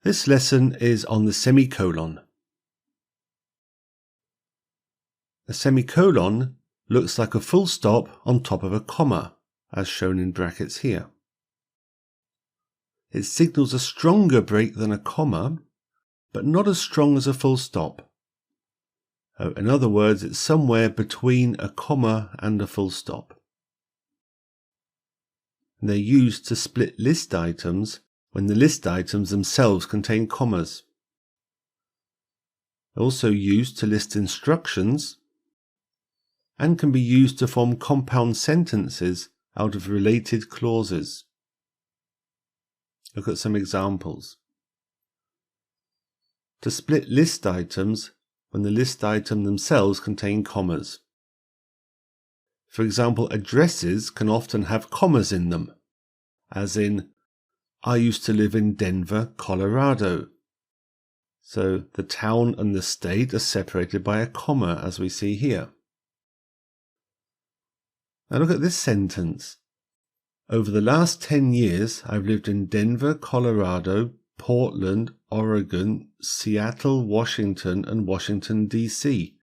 This lesson is on the semicolon. A semicolon looks like a full stop on top of a comma, as shown in brackets here. It signals a stronger break than a comma, but not as strong as a full stop. In other words, it's somewhere between a comma and a full stop. And they're used to split list items when the list items themselves contain commas. They're also used to list instructions and can be used to form compound sentences out of related clauses. Look at some examples. To split list items when the list item themselves contain commas. For example, addresses can often have commas in them, as in, I used to live in Denver, Colorado. So the town and the state are separated by a comma, as we see here. Now look at this sentence. Over the last 10 years, I've lived in Denver, Colorado, Portland, Oregon, Seattle, Washington, and Washington, D.C.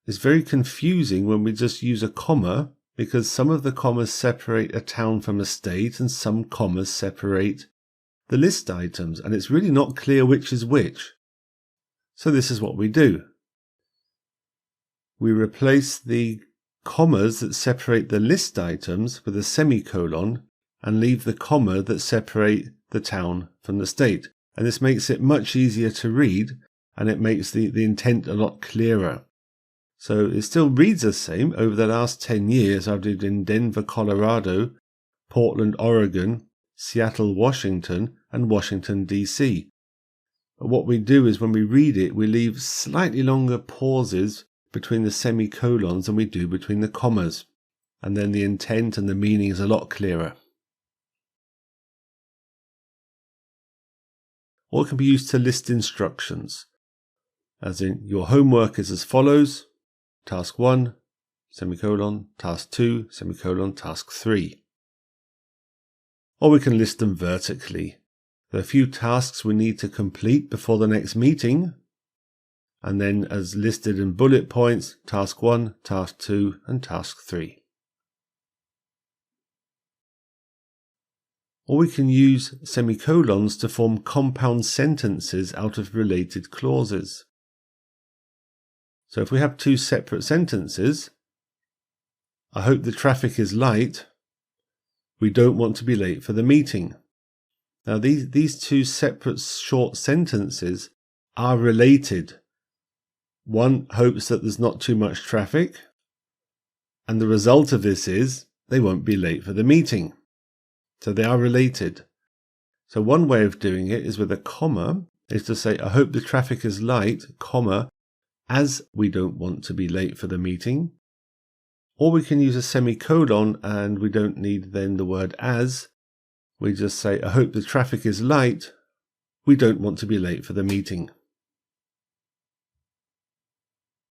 It's very confusing when we just use a comma, because some of the commas separate a town from a state and some commas separate the list items, and it's really not clear which is which. So this is what we do. We replace the commas that separate the list items with a semicolon and leave the comma that separate the town from the state. And this makes it much easier to read, and it makes the intent a lot clearer. So it still reads the same. Over the last 10 years, I've lived in Denver, Colorado, Portland, Oregon, Seattle, Washington, and Washington, D.C. But what we do is when we read it, we leave slightly longer pauses between the semicolons than we do between the commas. And then the intent and the meaning is a lot clearer. Or it can be used to list instructions. As in, your homework is as follows. Task 1, semicolon, task 2, semicolon, task 3. Or we can list them vertically. There are a few tasks we need to complete before the next meeting, and then as listed in bullet points, task 1, task 2, and task 3. Or we can use semicolons to form compound sentences out of related clauses. So if we have two separate sentences, I hope the traffic is light, we don't want to be late for the meeting. Now these two separate short sentences are related. One hopes that there's not too much traffic, and the result of this is they won't be late for the meeting. So they are related. So one way of doing it is with a comma, is to say, I hope the traffic is light, comma, as we don't want to be late for the meeting. Or we can use a semicolon and we don't need then the word as. We just say, I hope the traffic is light, we don't want to be late for the meeting.